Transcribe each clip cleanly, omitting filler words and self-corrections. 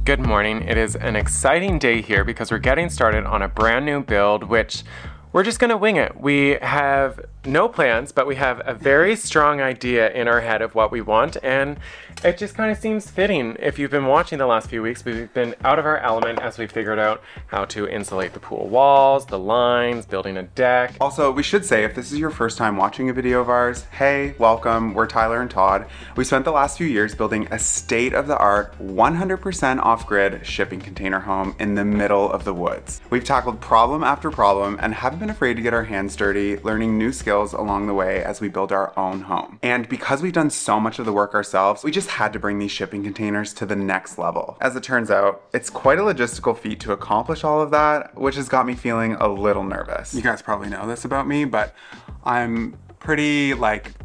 Good morning. It is an exciting day here because we're getting started on a brand new build, which we're just going to wing it. We have no plans, but we have a very strong idea in our head of what we want, and it just kind of seems fitting. If you've been watching the last few weeks, we've been out of our element as we figured out how to insulate the pool walls, the lines, building a deck. Also, we should say, if this is your first time watching a video of ours, hey, welcome, we're Tyler and Todd. We spent the last few years building a state-of-the-art, 100% off-grid shipping container home in the middle of the woods. We've tackled problem after problem and haven't been afraid to get our hands dirty, learning new skills along the way as we build our own home. And because we've done so much of the work ourselves, we just had to bring these shipping containers to the next level. As it turns out, it's quite a logistical feat to accomplish all of that, which has got me feeling a little nervous. You guys probably know this about me, but I'm pretty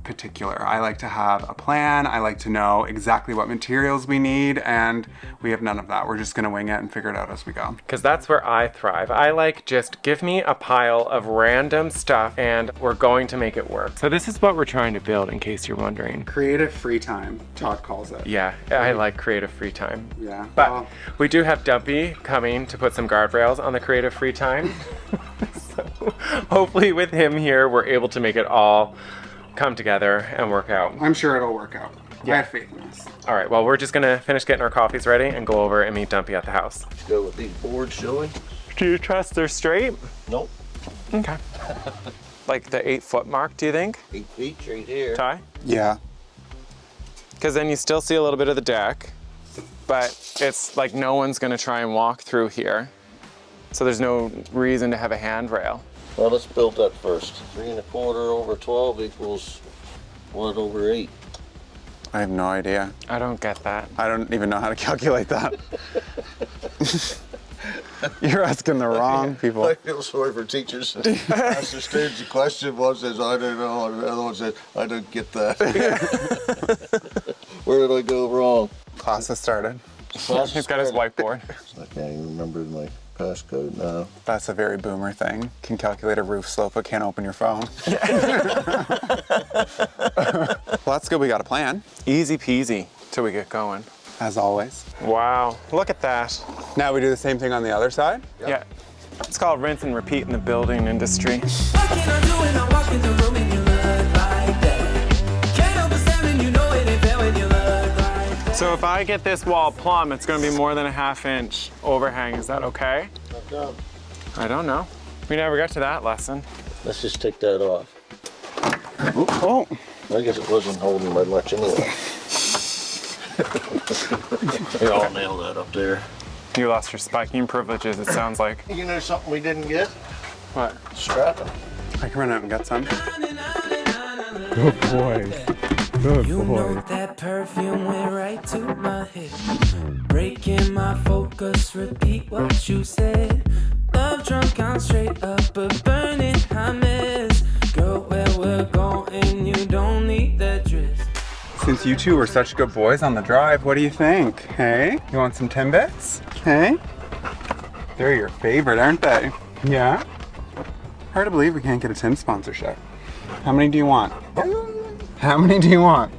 particular. I like to have a plan. I like to know exactly what materials we need, and we have none of that. We're just gonna wing it and figure it out as we go. Because that's where I thrive. I like just give me a pile of random stuff and we're going to make it work. So this is what we're trying to build, in case you're wondering. Creative free time, Todd calls it. Yeah, I like creative free time. Yeah. But we do have Dumpy coming to put some guardrails on the creative free time. So hopefully with him here, we're able to make it all come together and work out. I'm sure it'll work out. Yeah. I have faith in this. All right, well, we're just gonna finish getting our coffees ready and go over and meet Dumpy at the house. Let's go with these boards, shall we? Do you trust they're straight? Nope. Okay. Like the 8-foot mark, do you think? 8 feet right here. Ty? Yeah. Because then you still see a little bit of the deck, but it's like no one's gonna try and walk through here. So there's no reason to have a handrail. Well, let's build that first. 3 1/4 over 12 equals what over 8? I have no idea. I don't get that. I don't even know how to calculate that. You're asking the wrong people. I feel sorry for teachers. Ask the students a question, one says, I don't know, and the other one says, I don't get that. Where did I go wrong? Class has started. He's got his whiteboard. I can't even remember my passcode now. That's a very boomer thing. Can calculate a roof slope, but can't open your phone. Well, that's good. We got a plan. Easy peasy till we get going. As always. Wow, look at that. Now we do the same thing on the other side? Yep. Yeah. It's called rinse and repeat in the building industry. What can I do when I walk in the room and you look like that? Can't understand when you know it ain't fair when you look like that. So if I get this wall plumb, it's gonna be more than a 1/2 inch overhang. Is that okay? Okay. I don't know. We never got to that lesson. Let's just take that off. Oh. I guess it wasn't holding by much anyway. You all nailed that up there. You lost your spiking privileges, it sounds like. You know something we didn't get? What? Strapping. I can run out and get some. Good boy. Good You know that perfume went right to my head. Breaking my focus, repeat what you said. Love drunk, I'm straight up, but burning hot mess. Girl, where we're going, you don't need that dress. Since you two were such good boys on the drive, what do you think? Hey? You want some Timbits? Hey? They're your favorite, aren't they? Yeah? Hard to believe we can't get a Tim sponsorship. How many do you want? How many do you want?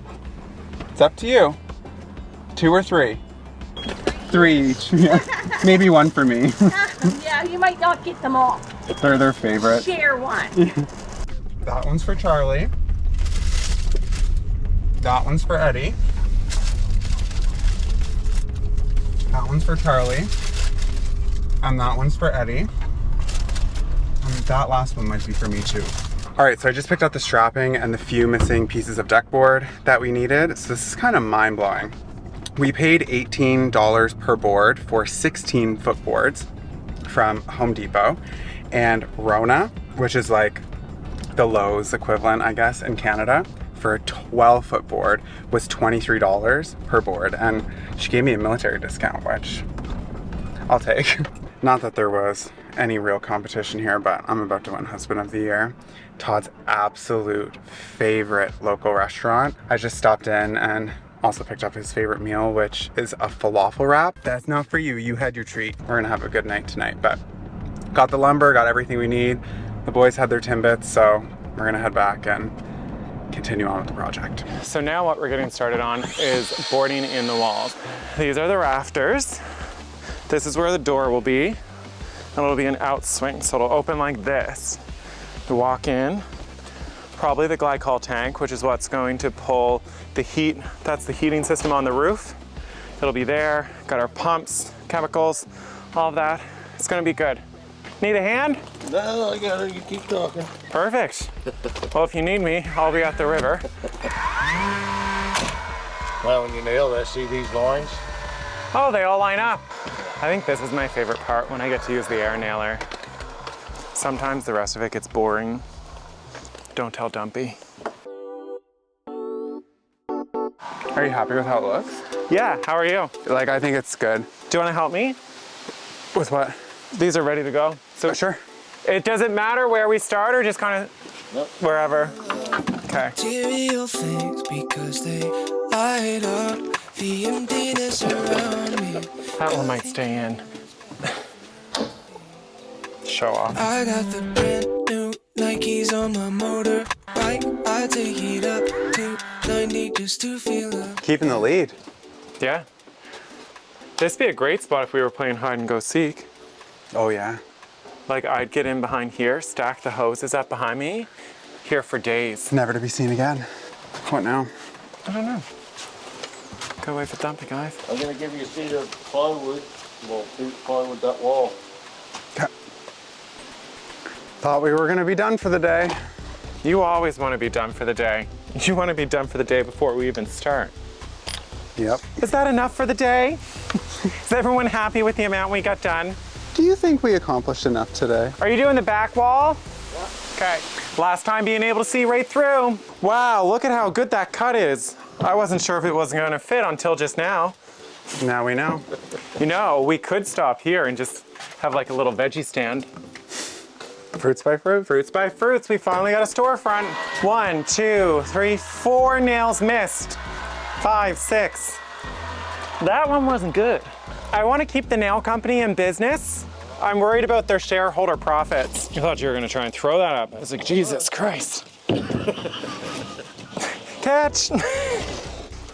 It's up to you. 2 or 3? 3 each. Yeah. Maybe 1 for me. Yeah, you might not get them all. They're their favorite. Share one. That one's for Charlie. That one's for Eddie. That one's for Charlie. And that one's for Eddie. And that last one might be for me too. All right, so I just picked out the strapping and the few missing pieces of deck board that we needed. So this is kind of mind-blowing. We paid $18 per board for 16-foot boards from Home Depot. And Rona, which is like the Lowe's equivalent, I guess, in Canada, for a 12-foot board was $23 per board. And she gave me a military discount, which I'll take. Not that there was any real competition here, but I'm about to win Husband of the Year. Todd's absolute favorite local restaurant. I just stopped in and also picked up his favorite meal, which is a falafel wrap. That's not for you. You had your treat. We're gonna have a good night tonight, but got the lumber, got everything we need. The boys had their Timbits, so we're gonna head back and continue on with the project. So now what we're getting started on is boarding in the walls. These are the rafters. This is where the door will be, and it'll be an outswing, so it'll open like this. You walk in, probably the glycol tank, which is what's going to pull the heat. That's the heating system on the roof. It'll be there, got our pumps, chemicals, all of that. It's gonna be good. Need a hand? No, I got it. You keep talking. Perfect. Well, if you need me, I'll be at the river. Well, when you nail that, see these lines? Oh, they all line up. I think this is my favorite part, when I get to use the air nailer. Sometimes the rest of it gets boring. Don't tell Dumpy. Are you happy with how it looks? Yeah, how are you? Like, I think it's good. Do you wanna help me? With what? These are ready to go. So Sure. it doesn't matter where we start or just kind of wherever. Okay. Material things because they light up the emptiness around me. That one might stay in. Show off. I got the brand new Nikes on my motorbike. I take it up to 90 just to feel up. Keeping the lead. Yeah. This'd be a great spot if we were playing hide and go seek. Oh yeah. Like I'd get in behind here, stack the hoses up behind me, here for days. Never to be seen again. What now? I don't know. Go wait for Dumpy, guys. I'm gonna give you a sheet of plywood. Well, plywood that wall. Okay. Thought we were gonna be done for the day. You always want to be done for the day. You want to be done for the day before we even start. Yep. Is that enough for the day? Is everyone happy with the amount we got done? Do you think we accomplished enough today? Are you doing the back wall? Yeah. Okay. Last time being able to see right through. Wow, look at how good that cut is. I wasn't sure if it was going to fit until just now. Now we know. You know, we could stop here and just have like a little veggie stand. Fruits by fruit. Fruits by fruits, we finally got a storefront. 1, 2, 3, 4 nails missed. 5, 6. That one wasn't good. I want to keep the nail company in business. I'm worried about their shareholder profits. I thought you were going to try and throw that up. I was like, Jesus Christ. Catch.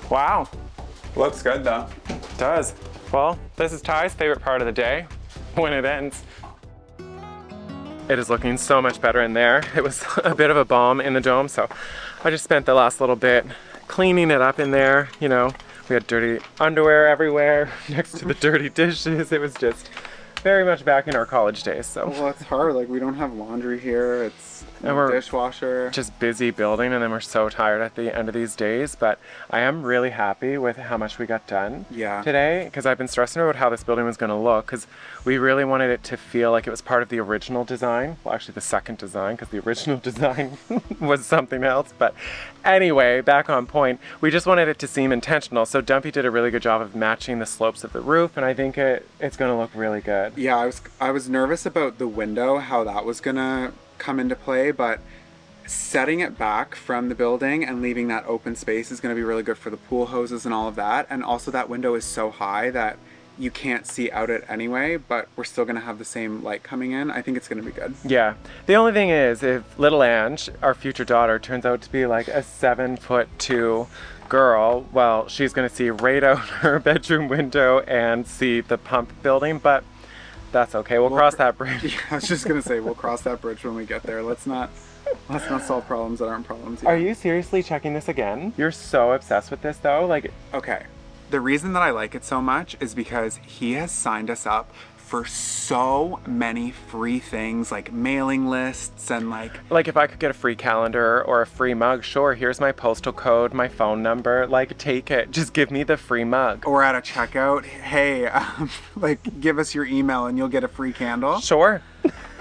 Wow. Looks good though. Does. Well, this is Ty's favorite part of the day, when it ends. It is looking so much better in there. It was a bit of a bomb in the dome, so I just spent the last little bit cleaning it up in there. You know, we had dirty underwear everywhere next to the dirty dishes. It was just very much back in our college days. So Well, it's hard. Like, we don't have laundry here. It's And we're dishwasher. just busy building, and then we're so tired at the end of these days. But I am really happy with how much we got done today, because I've been stressing about how this building was going to look, because we really wanted it to feel like it was part of the original design. Well, actually the second design, because the original design was something else. But anyway, back on point, we just wanted it to seem intentional. So Dumpy did a really good job of matching the slopes of the roof, and I think it's going to look really good. Yeah, I was nervous about the window, how that was gonna come into play, but setting it back from the building and leaving that open space is going to be really good for the pool hoses and all of that. And also that window is so high that you can't see out it anyway, but we're still going to have the same light coming in. I think it's going to be good. Yeah. The only thing is, if little Ange, our future daughter, turns out to be like a 7'2" girl, well, she's going to see right out her bedroom window and see the pump building, but that's okay. We'll cross that bridge. Yeah, I was just gonna say we'll cross that bridge when we get there. Let's not solve problems that aren't problems yet. Are you seriously checking this again? You're so obsessed with this though. Like, okay. The reason that I like it so much is because he has signed us up for so many free things, like mailing lists and like if I could get a free calendar or a free mug, sure, here's my postal code, my phone number, like take it, just give me the free mug. Or at a checkout, hey, like give us your email and you'll get a free candle. Sure.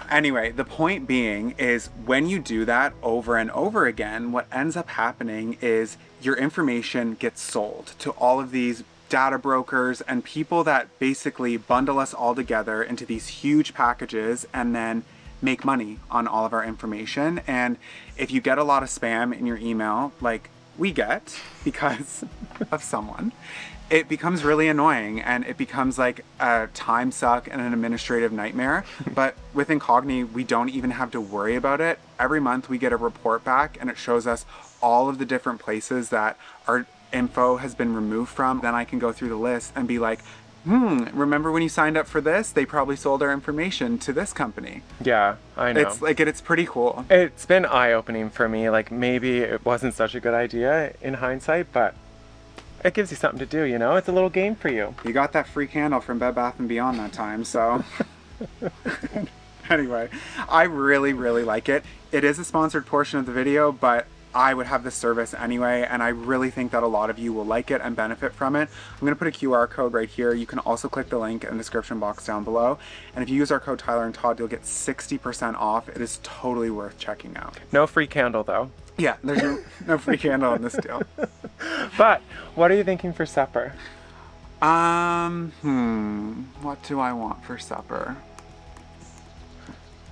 Anyway, the point being is when you do that over and over again, what ends up happening is your information gets sold to all of these data brokers and people that basically bundle us all together into these huge packages and then make money on all of our information. And if you get a lot of spam in your email, like we get because of someone, it becomes really annoying and it becomes like a time suck and an administrative nightmare. But with Incogni, we don't even have to worry about it. Every month we get a report back and it shows us all of the different places that our info has been removed from. Then I can go through the list and be like, remember when you signed up for this? They probably sold our information to this company. Yeah, I know. It's pretty cool. It's been eye-opening for me. Like, maybe it wasn't such a good idea in hindsight, but it gives you something to do, you know? It's a little game for you. You got that free candle from Bed Bath & Beyond that time, so... Anyway, I really, really like it. It is a sponsored portion of the video, but I would have this service anyway, and I really think that a lot of you will like it and benefit from it. I'm going to put a QR code right here. You can also click the link in the description box down below. And if you use our code Tyler and Todd, you'll get 60% off. It is totally worth checking out. No free candle, though. Yeah, there's no free candle on this deal. But what are you thinking for supper? What do I want for supper?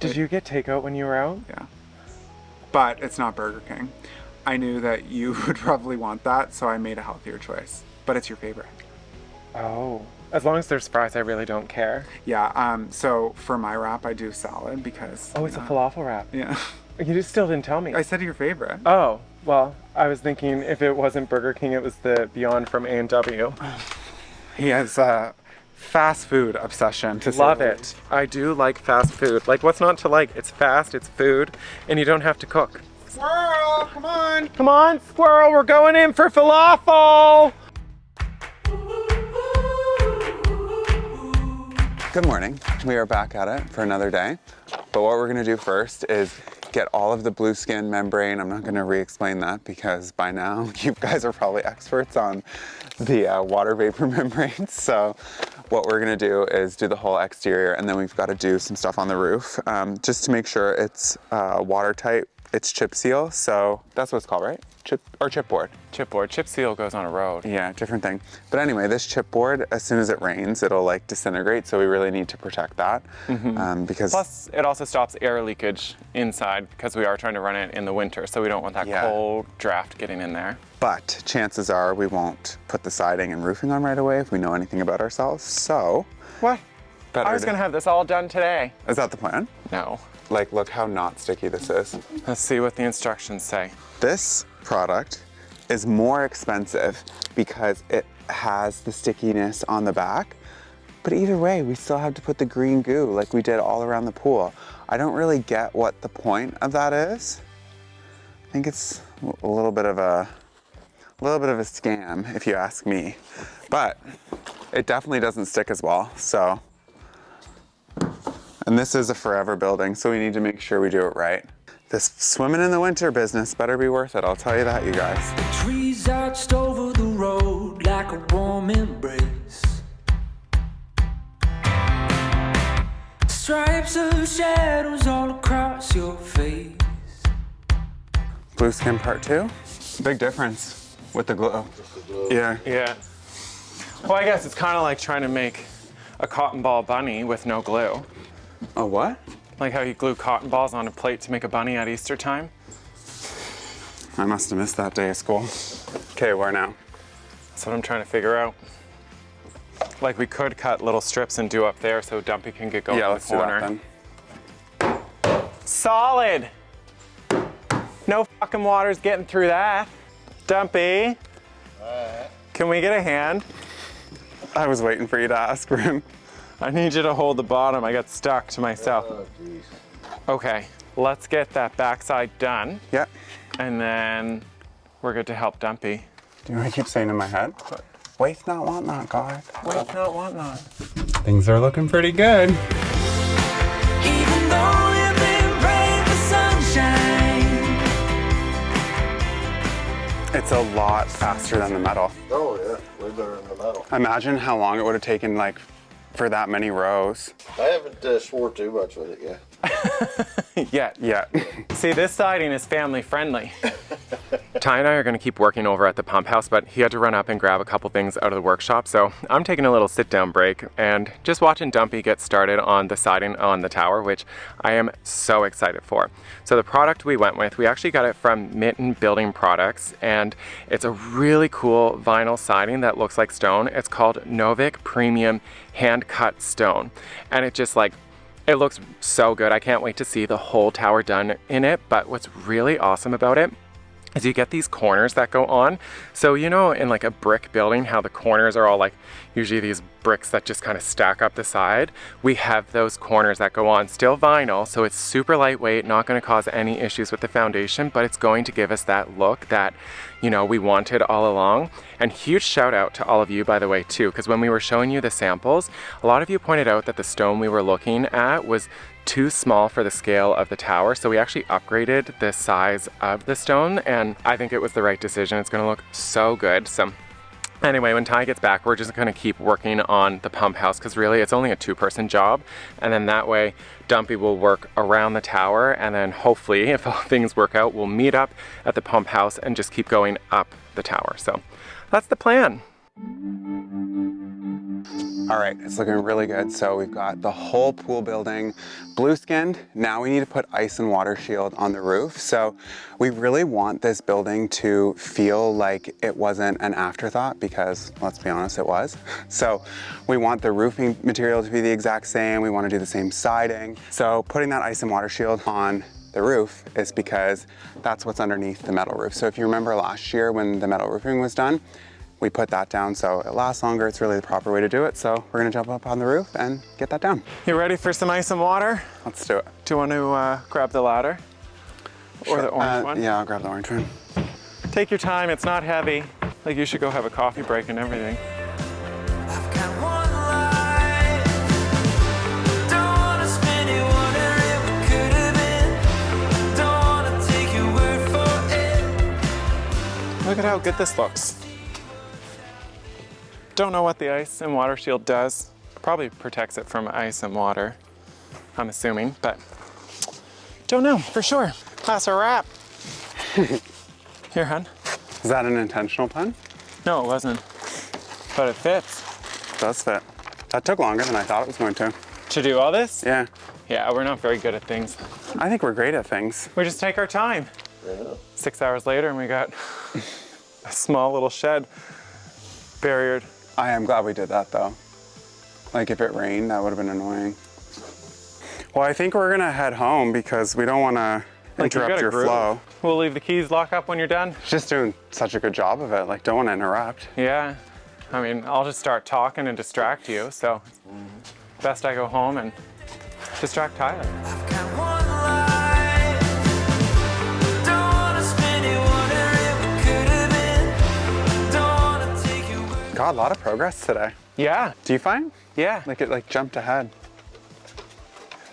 Did you get takeout when you were out? Yeah. But it's not Burger King. I knew that you would probably want that, so I made a healthier choice. But it's your favorite. Oh. As long as there's fries, I really don't care. Yeah, so for my wrap, I do salad because... Oh, it's a falafel wrap. Yeah. You just still didn't tell me. I said your favorite. Oh, well, I was thinking if it wasn't Burger King, it was the Beyond from A&W. He has a fast food obsession. To Love it. I do like fast food. Like, what's not to like? It's fast, it's food, and you don't have to cook. Squirrel, come on. Come on, squirrel, we're going in for falafel! Good morning. We are back at it for another day. But what we're gonna do first is get all of the blue skin membrane. I'm not gonna re-explain that because by now you guys are probably experts on the water vapor membranes. So what we're gonna do is do the whole exterior, and then we've gotta do some stuff on the roof just to make sure it's watertight. It's chip seal, so that's what it's called, right? Chipboard. Chipboard. Chip seal goes on a road. Yeah, different thing. But anyway, this chipboard, as soon as it rains, it'll like disintegrate, so we really need to protect that. Because Plus, it also stops air leakage inside because we are trying to run it in the winter, so we don't want that cold draft getting in there. But chances are we won't put the siding and roofing on right away if we know anything about ourselves, so... What? I was gonna have this all done today. Is that the plan? No. Like, look how not sticky this is. Let's see what the instructions say. This product is more expensive because it has the stickiness on the back, but either way, we still have to put the green goo like we did all around the pool. I don't really get what the point of that is. I think it's a little bit of a scam, if you ask me, but it definitely doesn't stick as well, so. And this is a forever building, so we need to make sure we do it right. This swimming in the winter business better be worth it, I'll tell you that, you guys. The trees arched over the road like a warm embrace. Stripes of shadows all across your face. Blue skin part 2? Big difference with the glow. Yeah. Yeah. Well, I guess it's kind of like trying to make a cotton ball bunny with no glue. A what? Like how you glue cotton balls on a plate to make a bunny at Easter time. I must have missed that day of school. Okay, where now? That's what I'm trying to figure out. Like we could cut little strips and do up there so Dumpy can get going in the corner. Yeah, let's do that then. Solid! No fucking water's getting through that. Dumpy, can we get a hand? I was waiting for you to ask, Rim. I need you to hold the bottom. I got stuck to myself. Oh, jeez. Okay, let's get that backside done. Yeah. And then we're good to help Dumpy. Do you know what I keep saying in my head? Waste not, want not, God. Wait, not, want not. Things are looking pretty good. Even though you've been praying for sunshine. It's a lot faster than the metal. Oh, yeah, way better than the metal. Imagine how long it would have taken, like, for that many rows. I haven't swore too much with it yet. Yeah. See, this siding is family friendly. Ty and I are going to keep working over at the pump house, but he had to run up and grab a couple things out of the workshop, so I'm taking a little sit-down break and just watching Dumpy get started on the siding on the tower, which I am so excited for. So the product we went with, we actually got it from Mitten Building Products, and it's a really cool vinyl siding that looks like stone. It's called Novik Premium Hand Cut Stone, and it just like, it looks so good. I can't wait to see the whole tower done in it, but what's really awesome about it is you get these corners that go on. So you know in like a brick building how the corners are all like usually these bricks that just kind of stack up the side? We have those corners that go on, still vinyl, so it's super lightweight, not going to cause any issues with the foundation, but it's going to give us that look that, you know, we wanted all along. And huge shout out to all of you, by the way, too, because when we were showing you the samples, a lot of you pointed out that the stone we were looking at was too small for the scale of the tower, so we actually upgraded the size of the stone, and I think it was the right decision. It's going to look so good. So anyway, when Ty gets back, we're just going to keep working on the pump house, because really it's only a 2-person job, and then that way Dumpy will work around the tower, and then hopefully, if all things work out, we'll meet up at the pump house and just keep going up the tower. So that's the plan. All right, it's looking really good. So we've got the whole pool building blue skinned. Now we need to put ice and water shield on the roof. So we really want this building to feel like it wasn't an afterthought, because let's be honest, it was. So we want the roofing material to be the exact same. We want to do the same siding. So putting that ice and water shield on the roof is because that's what's underneath the metal roof. So if you remember last year when the metal roofing was done, we put that down so it lasts longer. It's really the proper way to do it. So we're gonna jump up on the roof and get that down. You ready for some ice and water? Let's do it. Do you want to grab the ladder? Or the orange one? Yeah, I'll grab the orange one. Take your time, it's not heavy. Like you should go have a coffee break and everything. I've got one life. Don't wanna spend it wondering what could have been. Don't wanna take your word for it. Look at how good this looks. Don't know what the ice and water shield does. Probably protects it from ice and water, I'm assuming, but don't know for sure. That's a wrap. Here, hun. Is that an intentional pun? No, it wasn't, but it fits. It does fit. That took longer than I thought it was going to. To do all this? Yeah, Yeah, we're not very good at things. I think we're great at things. We just take our time. Yeah. 6 hours later and we got a small little shed barriered. I am glad we did that though. Like if it rained, that would have been annoying. Well, I think we're gonna head home because we don't wanna interrupt your flow. We'll leave the keys lock up when you're done. Just doing such a good job of it. Like, don't wanna interrupt. Yeah, I mean, I'll just start talking and distract you, so best I go home and distract Tyler. I've got one life. Don't wanna spend it wondering what could have been. Don't wanna take your word. God, a lot of progress today. Yeah, Do you find? yeah, Like it jumped ahead.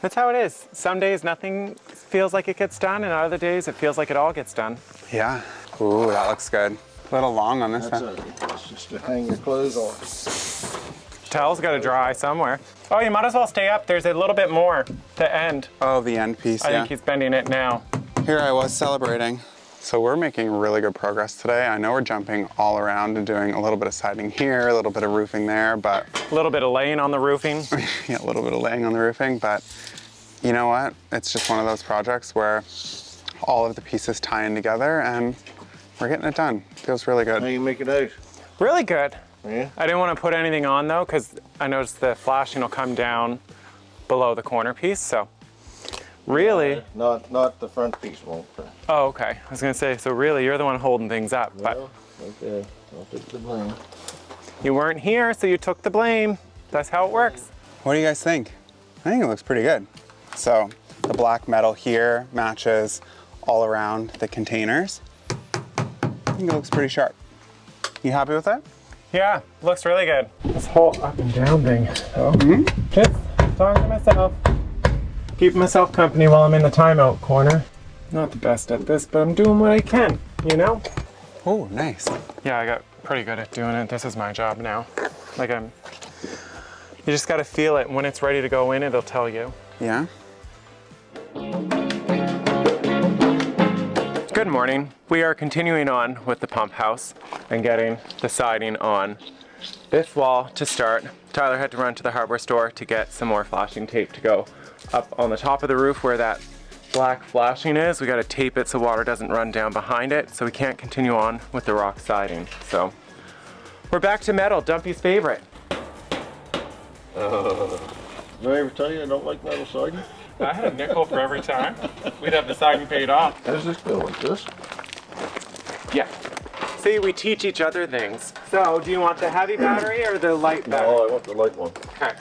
that's how it is. Some days nothing feels like it gets done, and other days it feels like it all gets done. Yeah. Ooh, that looks good. A little long on this one. That's just to hang your clothes on. Towel's gotta dry somewhere. Oh, you might as well stay up. There's a little bit more, the end. Oh, the end piece, I yeah. think he's bending it now. Here I was celebrating. So we're making really good progress today. I know we're jumping all around and doing a little bit of siding here, a little bit of roofing there, but A little bit of laying on the roofing. yeah, a little bit of laying on the roofing, but you know what? It's just one of those projects where all of the pieces tie in together and we're getting it done. Feels really How good. you make it out? Really good. Yeah. I didn't want to put anything on though, because I noticed the flashing will come down below the corner piece, so really. Not the front piece won't. Oh, okay. I was gonna say, so really you're the one holding things up, but Well, okay. I'll take the blame. you weren't here, so you took the blame. That's how it works. What do you guys think? I think it looks pretty good. So the black metal here matches all around the containers. I think it looks pretty sharp. You happy with that? Yeah, looks really good. This whole up and down thing, though. Just talking to myself. Keeping myself company while I'm in the timeout corner. Not the best at this, but I'm doing what I can, you know? Oh, nice. Yeah, I got pretty good at doing it. This is my job now. Like you just gotta feel it. When it's ready to go in, it'll tell you. Yeah? Good morning. We are continuing on with the pump house and getting the siding on this wall to start. Tyler had to run to the hardware store to get some more flashing tape to go up on the top of the roof where that black flashing is. We got to tape it so water doesn't run down behind it, so we can't continue on with the rock siding. So we're back to metal, Dumpy's favorite. Did I ever tell you I don't like metal siding? I had a nickel for every time. We'd have the siding paid off. How does this go like this? See, we teach each other things. So, do you want the heavy battery or the light battery? No, I want the light one. Okay.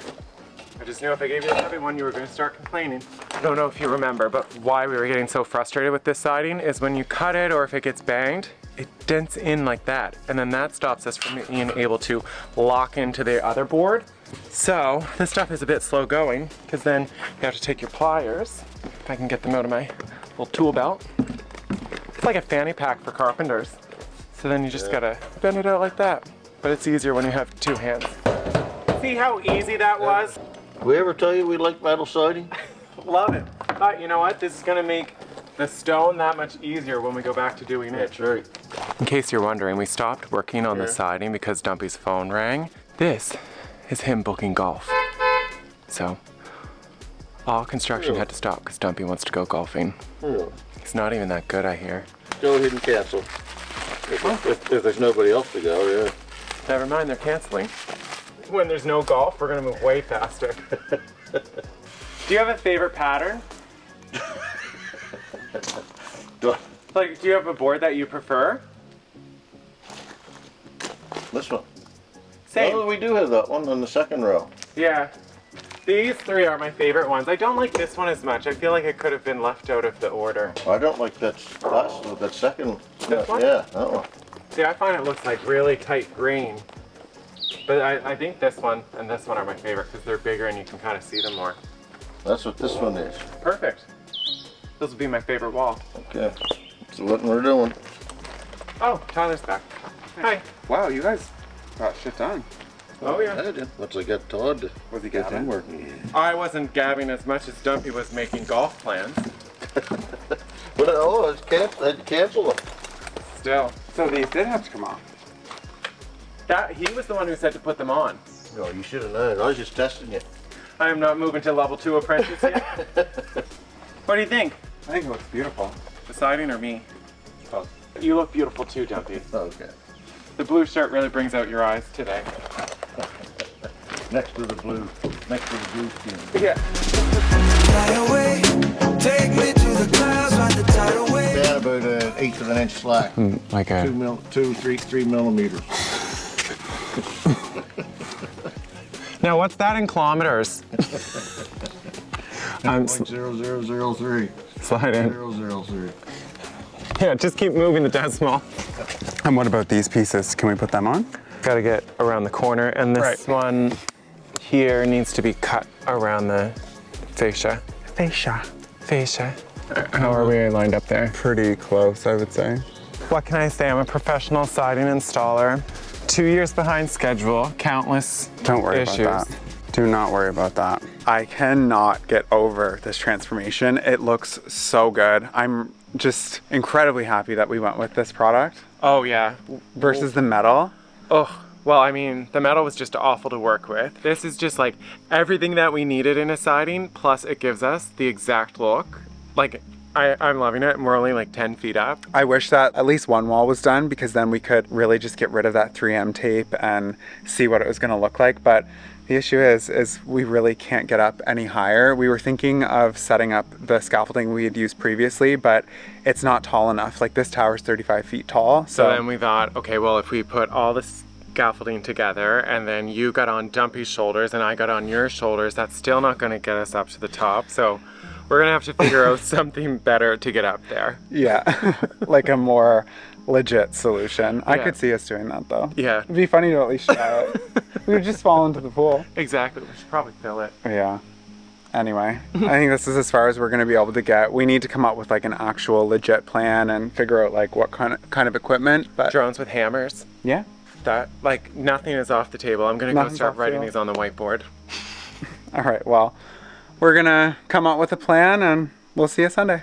I just knew if I gave you the heavy one, you were going to start complaining. I don't know if you remember, but why we were getting so frustrated with this siding is when you cut it or if it gets banged, it dents in like that. And then that stops us from being able to lock into the other board. So this stuff is a bit slow going because then you have to take your pliers, if I can get them out of my little tool belt. It's like a fanny pack for carpenters. So then you just gotta bend it out like that. But it's easier when you have two hands. See how easy that was? Did we ever tell you we like metal siding? Love it. But you know what? This is gonna make the stone that much easier when we go back to doing it. That's right. In case you're wondering, we stopped working on the siding because Dumpy's phone rang. This is him booking golf. So, all construction had to stop because Dumpy wants to go golfing. He's not even that good, I hear. Go ahead and cancel. If there's nobody else to go, yeah. Never mind, they're canceling. When there's no golf, we're gonna move way faster. Do you have a favorite pattern? Like, do you have a board that you prefer? This one. Same. Oh, we do have that one on the second row. Yeah. These three are my favorite ones. I don't like this one as much. I feel like it could have been left out of the order. I don't like that last, that second. This one? Yeah, that one. See, I find it looks like really tight grain. But I think this one and this one are my favorite because they're bigger and you can kind of see them more. That's what this one is. Perfect. This will be my favorite wall. Okay. So what we're doing. Oh, Tyler's back. Hi. Wow, you guys got shit done. Oh yeah. I did. Once I got Todd to Was he get gabbing? him working. I wasn't gabbing as much as Dumpy was making golf plans. But I had to cancel them. Still. So these did have to come off. He was the one who said to put them on. No, you should have known. I was just testing you. I am not moving to level 2 apprentice yet. What do you think? I think it looks beautiful. The siding or me? Both. You look beautiful too, Dumpy. Okay. The blue shirt really brings out your eyes today. Next to the blue skin. Yeah. Fly away, take me to the clouds, ride the tidal wave. They had about an eighth of an inch slack. Like a... 3 millimeters. Now, what's that in kilometers? 0.0003. Slide in. 003. Yeah, just keep moving the decimal. And what about these pieces? Can we put them on? Gotta get around the corner, and this one here needs to be cut around the fascia. Fascia. How are we lined up there? Pretty close, I would say. What can I say? I'm a professional siding installer. 2 years behind schedule, countless Don't worry issues. about that. Do not worry about that. I cannot get over this transformation. It looks so good. I'm just incredibly happy that we went with this product Oh yeah. versus the metal. Oh, well, I mean, the metal was just awful to work with. This is just like everything that we needed in a siding, plus it gives us the exact look. Like, I'm loving it, and we're only like 10 feet up. I wish that at least one wall was done because then we could really just get rid of that 3M tape and see what it was gonna look like. But the issue is we really can't get up any higher. We were thinking of setting up the scaffolding we had used previously, but it's not tall enough. Like this tower's 35 feet tall. So then we thought, okay, well, if we put all this scaffolding together and then you got on Dumpy's shoulders and I got on your shoulders, that's still not gonna get us up to the top. So we're gonna have to figure out something better to get up there. Yeah, like a more legit solution. I Yeah. could see us doing that though. Yeah, It'd be funny to at least try it. We would just fall into the pool. exactly. We should probably fill it. Yeah. Anyway, I think this is as far as we're going to be able to get. We need to come up with like an actual legit plan and figure out like what kind of equipment. But Drones with hammers. yeah. That, like, nothing is off the table. I'm gonna go Nothing's start off the writing table. these on the whiteboard. All right. Well, we're gonna come up with a plan and we'll see you Sunday.